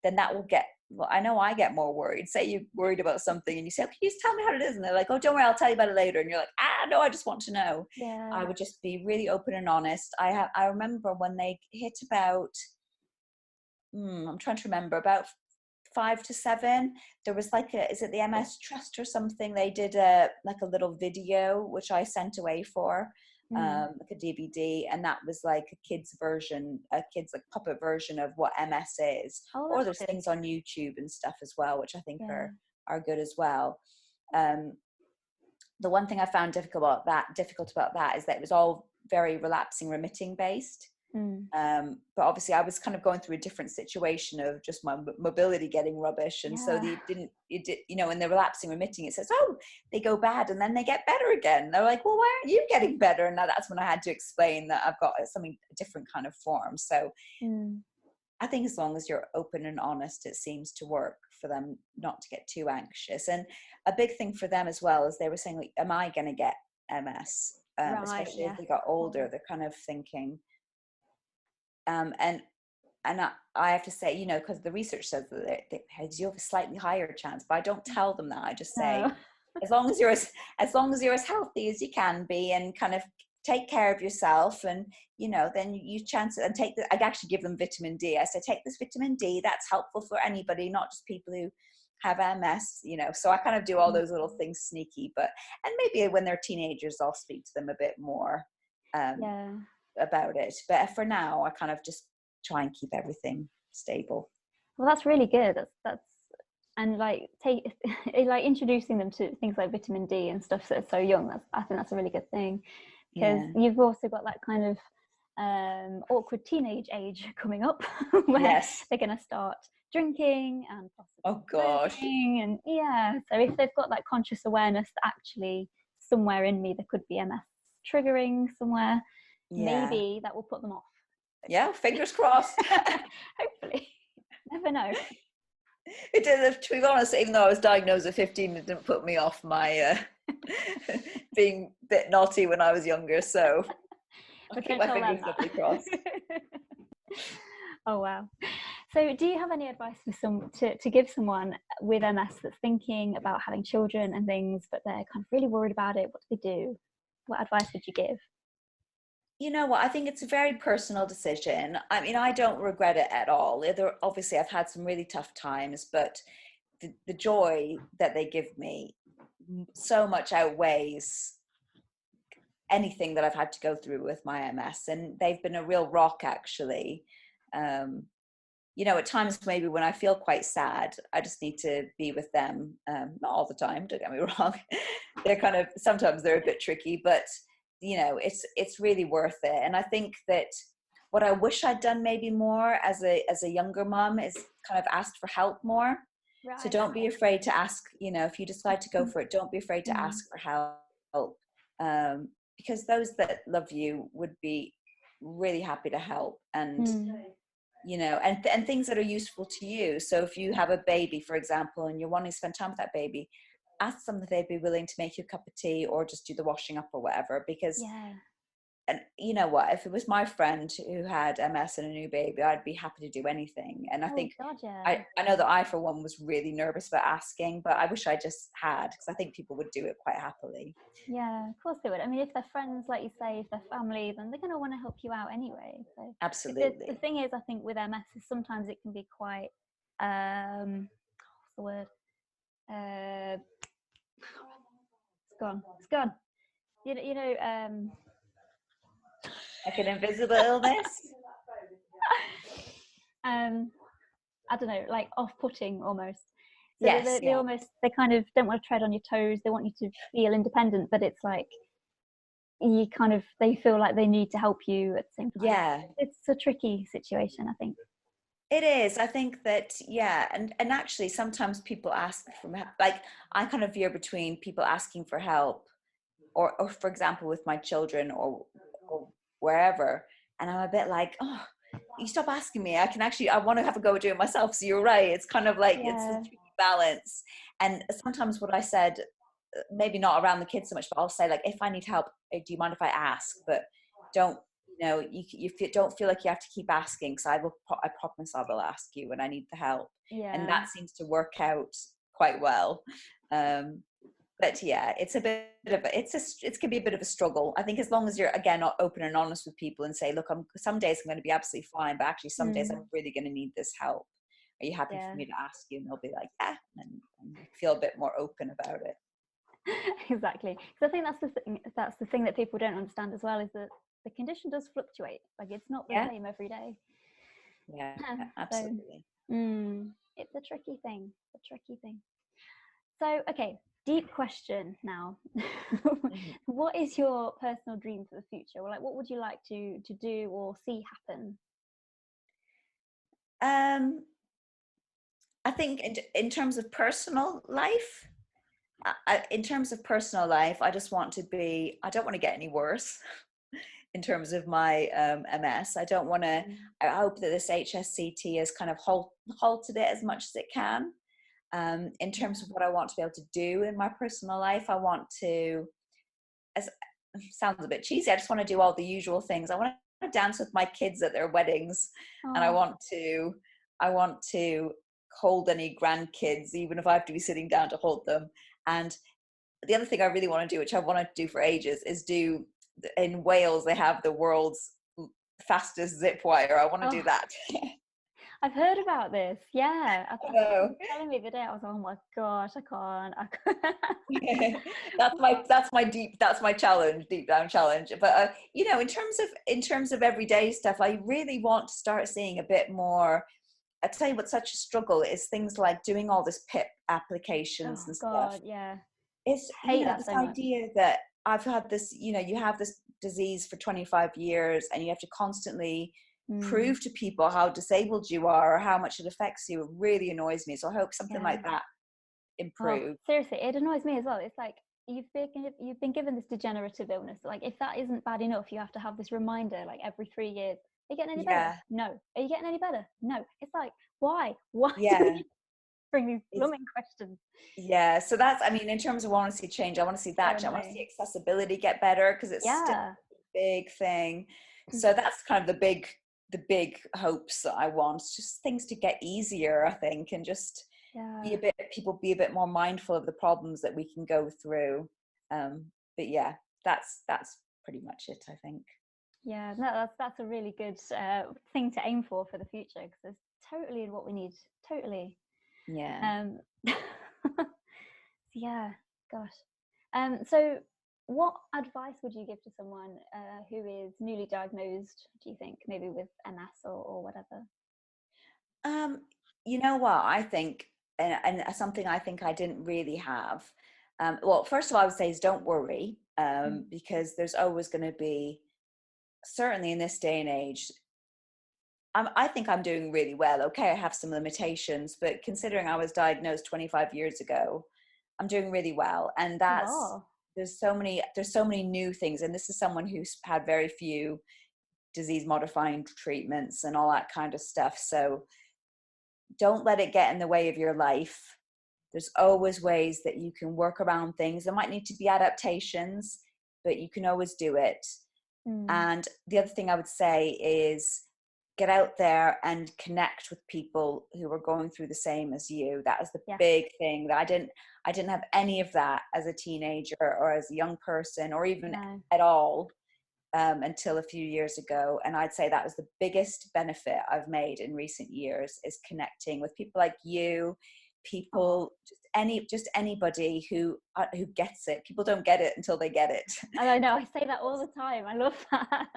[SPEAKER 2] then that will get, well, I know I get more worried. Say you're worried about something and you say, oh, can you just tell me how it is? And they're like, oh, don't worry, I'll tell you about it later. And you're like, no, I just want to know.
[SPEAKER 1] Yeah.
[SPEAKER 2] I would just be really open and honest. I remember when they hit about, I'm trying to remember, about 5 to 7, there was like is it the MS Trust or something? They did like a little video, which I sent away for. Like a DVD, and that was like a kid's like puppet version of what MS is. Or there's things on YouTube and stuff as well, which I think are good as well. The one thing I found difficult about that is that it was all very relapsing remitting based. But obviously I was kind of going through a different situation of just my mobility getting rubbish, and so you know, in the relapsing remitting, it says, oh, they go bad and then they get better again. They're like, well, why aren't you getting better? And now that's when I had to explain that I've got something, a different kind of form. So I think as long as you're open and honest, it seems to work for them not to get too anxious. And a big thing for them as well is they were saying, like, am I going to get MS? Especially as they got older, they're kind of thinking, and I have to say, you know, because the research says that you have a slightly higher chance, but I don't tell them that. I just say, as long as you're as healthy as you can be, and kind of take care of yourself, and you know, then you chance it. And I actually give them vitamin D. I say, take this vitamin D. That's helpful for anybody, not just people who have MS. You know, so I kind of do all those little things sneaky, and maybe when they're teenagers, I'll speak to them a bit more. About it, but for now I kind of just try and keep everything stable.
[SPEAKER 1] Well, that's really good. That's and like like introducing them to things like vitamin D and stuff that's so young. I think that's a really good thing, because you've also got that kind of awkward teenage age coming up where they're going to start drinking and possibly and so if they've got that conscious awareness that actually somewhere in me there could be MS triggering somewhere, maybe that will put them off.
[SPEAKER 2] Fingers crossed.
[SPEAKER 1] Hopefully. Never know.
[SPEAKER 2] It did, to be honest, even though I was diagnosed at 15, it didn't put me off my being a bit naughty when I was younger, so I'll keep my fingers doubly crossed.
[SPEAKER 1] Oh wow. So do you have any advice for to give someone with MS that's thinking about having children and things, but they're kind of really worried about it? What do they do? What advice would you give?
[SPEAKER 2] You know what, I think it's a very personal decision. I mean, I don't regret it at all. Obviously, I've had some really tough times, but the joy that they give me so much outweighs anything that I've had to go through with my MS. And they've been a real rock, actually. you know, at times maybe when I feel quite sad, I just need to be with them. Not all the time, don't get me wrong. They're kind of, sometimes they're a bit tricky, but you know, it's really worth it. And I think that what I wish I'd done maybe more as a younger mom is kind of asked for help more.
[SPEAKER 1] Right.
[SPEAKER 2] So don't be afraid to ask, you know, if you decide to go for it, don't be afraid to ask for help. Because those that love you would be really happy to help. And you know, and things that are useful to you. So if you have a baby, for example, and you're wanting to spend time with that baby, ask them if they'd be willing to make you a cup of tea or just do the washing up or whatever. Because and you know what, if it was my friend who had MS and a new baby, I'd be happy to do anything. And I think I know that I for one was really nervous about asking, but I wish I just had, because I think people would do it quite happily.
[SPEAKER 1] Yeah, of course they would. I mean, if they're friends, like you say, if they're family, then they're going to want to help you out anyway. So
[SPEAKER 2] absolutely.
[SPEAKER 1] The thing is, I think with MS is sometimes it can be quite what's the word, it's gone you know
[SPEAKER 2] like an invisible illness.
[SPEAKER 1] I don't know, like off-putting almost. So
[SPEAKER 2] yes,
[SPEAKER 1] they almost, they kind of don't want to tread on your toes. They want you to feel independent, but it's like you kind of, they feel like they need to help you at the same time.
[SPEAKER 2] Yeah,
[SPEAKER 1] it's a tricky situation, I think.
[SPEAKER 2] It is. I think that, yeah. And actually sometimes people ask for, like, I kind of veer between people asking for help or for example, with my children or wherever. And I'm a bit like, oh, you stop asking me. I want to have a go at doing it myself. So you're right. It's kind of like, it's a tricky balance. And sometimes what I said, maybe not around the kids so much, but I'll say like, if I need help, do you mind if I ask? But don't, you know, you don't feel like you have to keep asking. So I promise I will ask you when I need the help. And that seems to work out quite well. But yeah, it's a bit of it can be a bit of a struggle. I think as long as you're, again, not open and honest with people and say, look, some days I'm going to be absolutely fine, but actually some days I'm really going to need this help. Are you happy for me to ask you? And they'll be like, yeah, and feel a bit more open about it.
[SPEAKER 1] Exactly. So I think that's the thing that people don't understand as well, is that the condition does fluctuate. Like it's not the same every day.
[SPEAKER 2] Yeah, absolutely.
[SPEAKER 1] So, it's a tricky thing. So, okay, deep question now. What is your personal dream for the future? Or like, what would you like to do or see happen?
[SPEAKER 2] I think in terms of personal life, I just want to be, I don't want to get any worse in terms of my MS. I don't want to, I hope that this HSCT has kind of halted it as much as it can. In terms of what I want to be able to do in my personal life, I want to, as sounds a bit cheesy, I just want to do all the usual things. I want to dance with my kids at their weddings. And I want to hold any grandkids, even if I have to be sitting down to hold them. And the other thing I really want to do, which I wanted to do for ages, is do, in Wales they have the world's fastest zip wire. I want to do that.
[SPEAKER 1] I've heard about this. Yeah, I know. Telling me the day, I was like, oh my gosh, I can't.
[SPEAKER 2] That's my challenge, deep down challenge. But you know, in terms of everyday stuff, I really want to start seeing a bit more. I tell you what's such a struggle is things like doing all this PIP applications and stuff.
[SPEAKER 1] Yeah.
[SPEAKER 2] It's, you know, this idea that I've had this, you know, you have this disease for 25 years and you have to constantly prove to people how disabled you are or how much it affects you. It really annoys me. So I hope something like that improves.
[SPEAKER 1] Seriously, it annoys me as well. It's like you've been given this degenerative illness. Like if that isn't bad enough, you have to have this reminder like every 3 years. Are you getting any better? No. Are you getting any better? No. It's like, why? Why do we bring these blooming questions?
[SPEAKER 2] Yeah, so that's, I mean, in terms of want to see change, I want to see that. I want to see accessibility get better because it's still a big thing. So that's kind of the big hopes that I want. Just things to get easier, I think, and just people be a bit more mindful of the problems that we can go through. But yeah, that's pretty much it, I think.
[SPEAKER 1] Yeah, no, that's a really good thing to aim for the future, because it's totally what we need. Totally.
[SPEAKER 2] Yeah.
[SPEAKER 1] Yeah, gosh. So what advice would you give to someone who is newly diagnosed, do you think, maybe with MS or whatever?
[SPEAKER 2] Um, you know what? I think, and something I think I didn't really have. Well, first of all, I would say is don't worry, because there's always going to be, certainly in this day and age, I think I'm doing really well. Okay, I have some limitations, but considering I was diagnosed 25 years ago, I'm doing really well. And that's,
[SPEAKER 1] Wow.
[SPEAKER 2] there's so many new things. And this is someone who's had very few disease modifying treatments and all that kind of stuff. So don't let it get in the way of your life. There's always ways that you can work around things. There might need to be adaptations, but you can always do it.
[SPEAKER 1] Mm.
[SPEAKER 2] And the other thing I would say is get out there and connect with people who are going through the same as you. That is the
[SPEAKER 1] Yeah.
[SPEAKER 2] big thing that I didn't have any of that as a teenager or as a young person or even at all, until a few years ago. And I'd say that was the biggest benefit I've made in recent years, is connecting with people like you, people, just anybody who gets it. People don't get it until they get it.
[SPEAKER 1] I know, I say that all the time. I love that.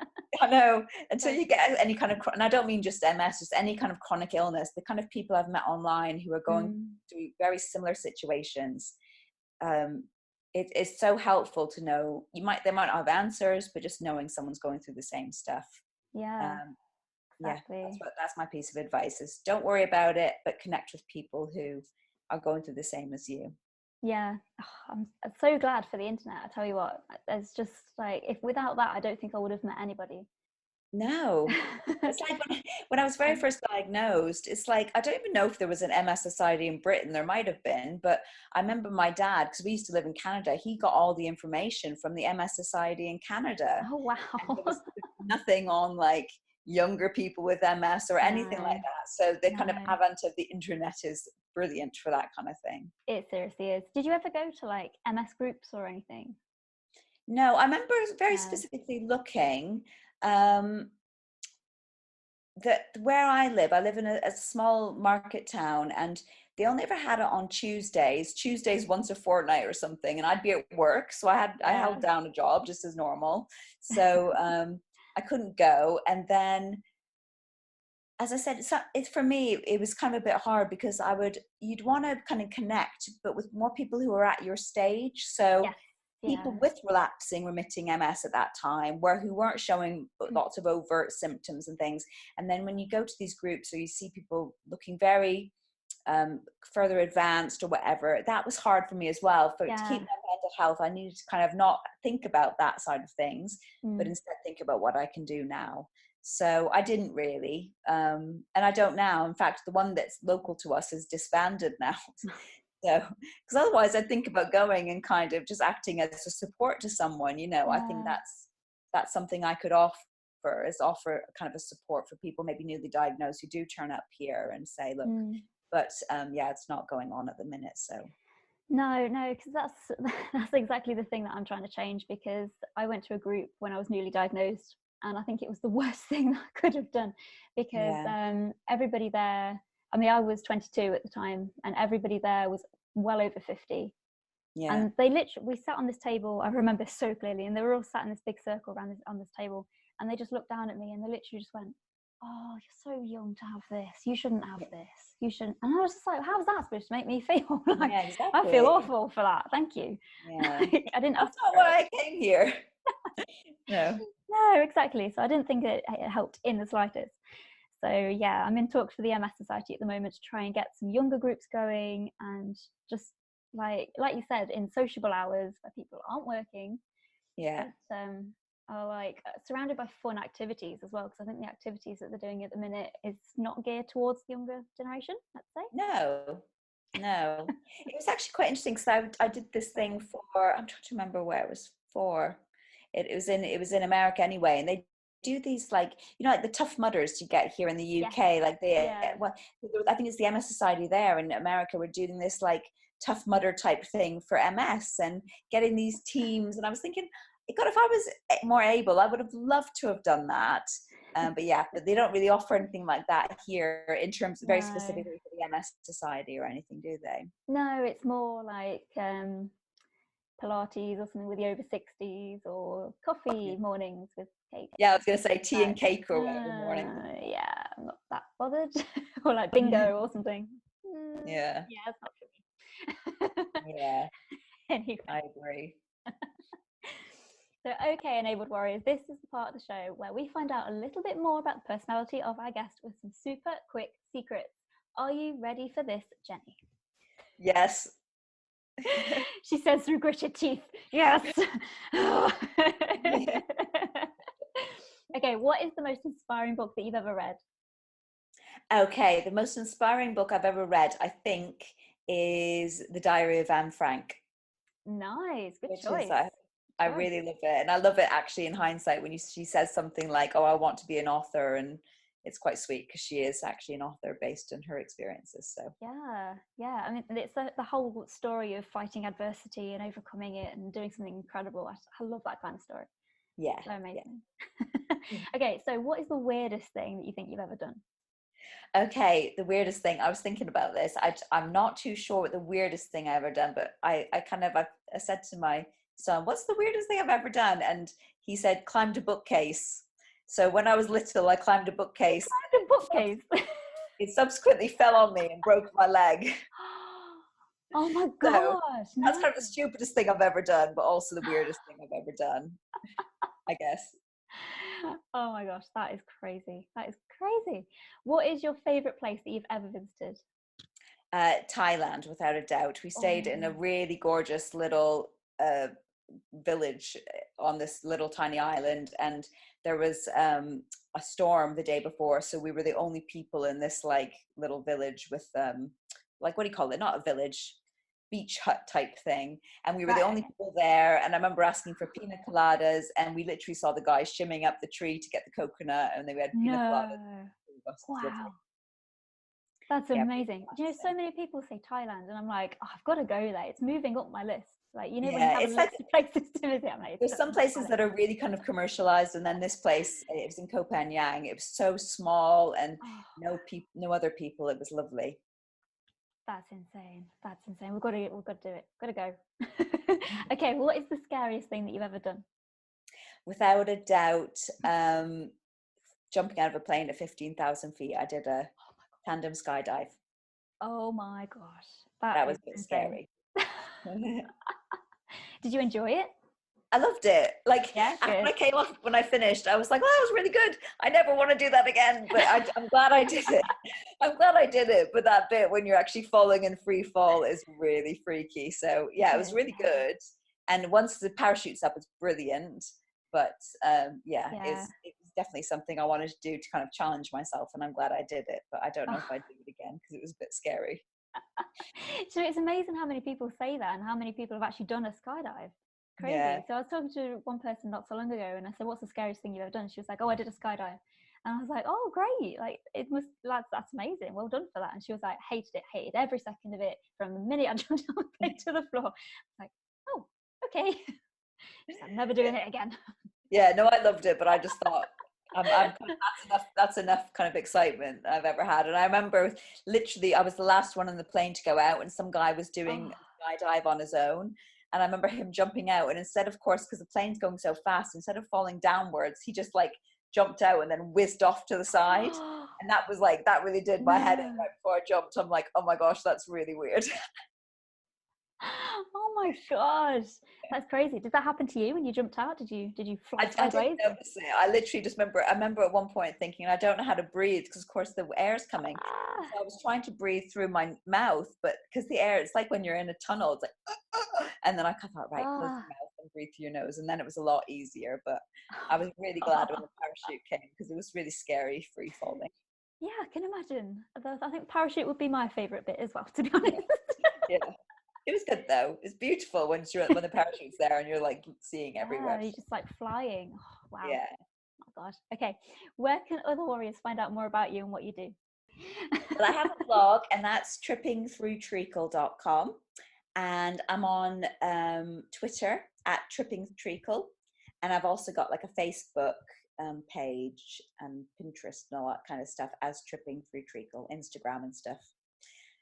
[SPEAKER 2] I know, until you get any kind of, and I don't mean just MS, just any kind of chronic illness, the kind of people I've met online who are going through very similar situations. It's so helpful to know. They might not have answers, but just knowing someone's going through the same stuff.
[SPEAKER 1] Yeah, exactly.
[SPEAKER 2] Yeah, that's my piece of advice, is don't worry about it, but connect with people who are going through the same as you.
[SPEAKER 1] Yeah, I'm so glad for the internet. I tell you what, it's just like, if without that, I don't think I would have met anybody.
[SPEAKER 2] No, it's like when I was very first diagnosed, it's like, I don't even know if there was an MS Society in Britain. There might have been, but I remember my dad, because we used to live in Canada, he got all the information from the MS Society in Canada.
[SPEAKER 1] Oh, wow.
[SPEAKER 2] And there was nothing on like younger people with MS or anything like that. So the kind of advent of the internet is brilliant for that kind of thing.
[SPEAKER 1] It seriously is. Did you ever go to like MS groups or anything?
[SPEAKER 2] No, I remember very specifically looking, that where I live in a small market town, and they only ever had it on Tuesdays once a fortnight or something, and I'd be at work, so I held down a job just as normal, so I couldn't go. And then, as I said, it's for me, it was kind of a bit hard, because you'd want to kind of connect, but with more people who are at your stage. So people with relapsing remitting MS at that time who weren't showing lots of overt symptoms and things. And then when you go to these groups, or you see people looking very further advanced or whatever, that was hard for me as well. To keep my mental health, I needed to kind of not think about that side of things, but instead think about what I can do now. So I didn't really, and I don't now. In fact, the one that's local to us is disbanded now. So, because otherwise I'd think about going and kind of just acting as a support to someone, I think that's something I could offer kind of a support for people maybe newly diagnosed who do turn up here and say, look, but it's not going on at the minute. So
[SPEAKER 1] no, because that's exactly the thing that I'm trying to change, because I went to a group when I was newly diagnosed, and I think it was the worst thing that I could have done, because everybody there, I mean, I was 22 at the time, and everybody there was well over 50. Yeah. And we sat on this table, I remember so clearly, and they were all sat in this big circle around on this table, and they just looked down at me, and they literally just went, "Oh, you're so young to have this. You shouldn't have this. You shouldn't." And I was just like, how's that supposed to make me feel? Like, exactly. I feel awful for that. Thank you.
[SPEAKER 2] Yeah.
[SPEAKER 1] I didn't
[SPEAKER 2] That's not why I came here.
[SPEAKER 1] No, exactly. So I didn't think it helped in the slightest. So yeah, I'm in talks for the MS Society at the moment to try and get some younger groups going, and just like you said, in sociable hours where people aren't working.
[SPEAKER 2] Yeah.
[SPEAKER 1] But, are like surrounded by fun activities as well, because I think the activities that they're doing at the minute is not geared towards the younger generation, let's say.
[SPEAKER 2] No. It was actually quite interesting, because I did this thing for, I'm trying to remember where it was for. It was in America anyway, and they do these, like, like the Tough Mudders you get here in the UK, like well, I think it's the MS Society there in America. We're doing this like Tough Mudder type thing for MS and getting these teams, and I was thinking, God, if I was more able, I would have loved to have done that. But they don't really offer anything like that here in terms of very specifically for the MS Society or anything, do they?
[SPEAKER 1] No, it's more like Pilates or something with the over 60s, or coffee mornings with cake.
[SPEAKER 2] Yeah, I was going to say tea and cake or whatever morning.
[SPEAKER 1] I'm not that bothered. Or like bingo or something.
[SPEAKER 2] Yeah.
[SPEAKER 1] Yeah, it's not for me.
[SPEAKER 2] Yeah.
[SPEAKER 1] Anyway.
[SPEAKER 2] I agree.
[SPEAKER 1] So, okay, enabled warriors, this is the part of the show where we find out a little bit more about the personality of our guest with some super quick secrets. Are you ready for this, Jenny?
[SPEAKER 2] Yes.
[SPEAKER 1] She says through gritted teeth, yes. Okay, what is the most inspiring book that you've ever read?
[SPEAKER 2] Okay, the most inspiring book I've ever read, I think, is The Diary of Anne Frank.
[SPEAKER 1] Nice, good
[SPEAKER 2] Which
[SPEAKER 1] choice.
[SPEAKER 2] is, I really love it. And I love it actually in hindsight when she says something like, oh, I want to be an author. And it's quite sweet because she is actually an author based on her experiences. So
[SPEAKER 1] yeah. I mean, it's the whole story of fighting adversity and overcoming it and doing something incredible. I love that kind of story.
[SPEAKER 2] Yeah.
[SPEAKER 1] So amazing. Yeah. Okay, so what is the weirdest thing that you think you've ever done?
[SPEAKER 2] Okay, the weirdest thing, I was thinking about this. I'm not too sure what the weirdest thing I've ever done, but I said to my son, what's the weirdest thing I've ever done? And he said, climbed a bookcase. So when I was little, I climbed a bookcase.
[SPEAKER 1] You climbed a bookcase?
[SPEAKER 2] It subsequently fell on me and broke my leg.
[SPEAKER 1] Oh my gosh.
[SPEAKER 2] So that's kind of the stupidest thing I've ever done, but also the weirdest thing I've ever done, I guess.
[SPEAKER 1] Oh my gosh, that is crazy. That is crazy. What is your favorite place that you've ever visited?
[SPEAKER 2] Thailand, without a doubt. We stayed in a really gorgeous little village on this little tiny island, and there was a storm the day before, so we were the only people in this like little village with like, what do you call it, not a village, beach hut type thing, and we were the only people there. And I remember asking for pina coladas, and we literally saw the guys shimming up the tree to get the coconut, and they had pina coladas.
[SPEAKER 1] Wow, that's amazing. You know, so many people say Thailand, and I'm like, oh, I've got to go there. It's moving up my list. Like, you know, when you have a list of places to visit, I'm like,
[SPEAKER 2] there's some places that are really kind of commercialized, and then this place, it was in Koh Phangan. It was so small, and no other people. It was lovely.
[SPEAKER 1] That's insane. That's insane. We've got to do it. Got to go. Okay, what is the scariest thing that you've ever done?
[SPEAKER 2] Without a doubt, jumping out of a plane at 15,000 feet. I did a tandem skydive.
[SPEAKER 1] Oh my gosh.
[SPEAKER 2] That was a bit scary.
[SPEAKER 1] Did you enjoy it?
[SPEAKER 2] I loved it. Like, after I came off, when I finished, I was like, well, that was really good. I never want to do that again, but I'm glad I did it. I'm glad I did it. But that bit when you're actually falling in free fall is really freaky. So yeah, it was really good. And once the parachute's up, it's brilliant. But it was definitely something I wanted to do to kind of challenge myself. And I'm glad I did it. But I don't know if I'd do it again because it was a bit scary.
[SPEAKER 1] So it's amazing how many people say that and how many people have actually done a skydive. Crazy.
[SPEAKER 2] Yeah.
[SPEAKER 1] So I was talking to one person not so long ago, and I said, what's the scariest thing you've ever done? She was like, oh, I did a skydive. And I was like, oh, great. Like, it must, that's amazing. Well done for that. And she was like, hated every second of it from the minute I jumped on the plane to the floor. I was like, oh, okay. I'm never doing it again.
[SPEAKER 2] Yeah, no, I loved it, but I just thought, that's enough kind of excitement I've ever had. And I remember literally I was the last one on the plane to go out, and some guy was doing a skydive on his own. And I remember him jumping out, and instead, of course, because the plane's going so fast, instead of falling downwards, he just like jumped out and then whizzed off to the side. And that was like, that really did my head in right before I jumped. I'm like, oh my gosh, that's really weird.
[SPEAKER 1] Oh my gosh, that's crazy. Did that happen to you when you jumped out? Did you fly sideways?
[SPEAKER 2] I didn't notice it. I literally just remember at one point thinking, I don't know how to breathe because of course the air's coming. So I was trying to breathe through my mouth, but because the air, it's like when you're in a tunnel, it's like and then I thought, right, close your mouth and breathe through your nose, and then it was a lot easier. But I was really glad when the parachute came because it was really scary free falling.
[SPEAKER 1] Yeah, I can imagine. I think parachute would be my favorite bit as well, to be honest.
[SPEAKER 2] Yeah. It was good though. It's beautiful when the parachute's there and you're like seeing everywhere.
[SPEAKER 1] You're just like flying. Oh, wow.
[SPEAKER 2] Yeah.
[SPEAKER 1] Oh gosh. Okay. Where can other warriors find out more about you and what you do?
[SPEAKER 2] Well, I have a blog, and that's trippingthroughtreacle.com. And I'm on Twitter at trippingthrough, and I've also got like a Facebook page and Pinterest and all that kind of stuff as Tripping Through Treacle, Instagram and stuff.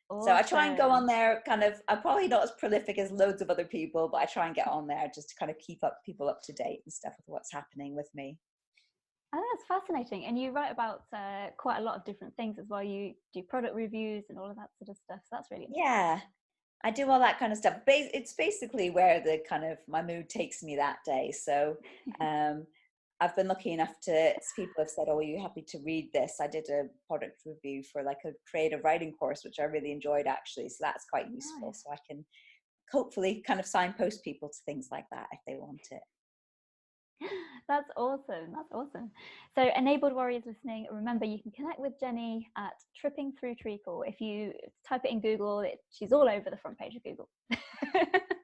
[SPEAKER 2] Awesome. So I try and go on there kind of, I'm probably not as prolific as loads of other people, but I try and get on there just to kind of keep people up to date and stuff with what's happening with me.
[SPEAKER 1] Oh, that's fascinating. And you write about quite a lot of different things as well. You do product reviews and all of that sort of stuff. So that's really interesting.
[SPEAKER 2] Yeah, I do all that kind of stuff. It's basically where the kind of my mood takes me that day. So I've been lucky enough to, people have said, oh, are you happy to read this? I did a product review for like a creative writing course, which I really enjoyed actually. So that's quite useful.
[SPEAKER 1] Nice.
[SPEAKER 2] So I can hopefully kind of signpost people to things like that if they want it.
[SPEAKER 1] That's awesome. That's awesome. So enabled warriors listening, remember you can connect with Jenny at Tripping Through Treacle. If you type it in Google, she's all over the front page of Google.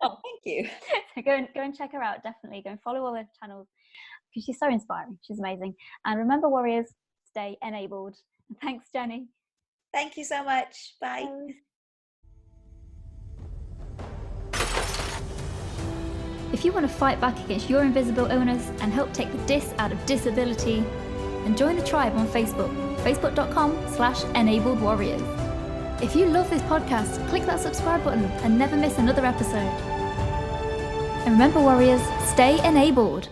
[SPEAKER 2] Oh, thank you.
[SPEAKER 1] So go and check her out. Definitely go and follow all her channels because she's so inspiring. She's amazing. And remember, warriors, stay enabled. Thanks, Jenny.
[SPEAKER 2] Thank you so much. Bye.
[SPEAKER 1] Bye. If you want to fight back against your invisible illness and help take the dis out of disability, then join the tribe on Facebook, facebook.com/enabled warriors. If you love this podcast, click that subscribe button and never miss another episode. And remember, warriors, stay enabled.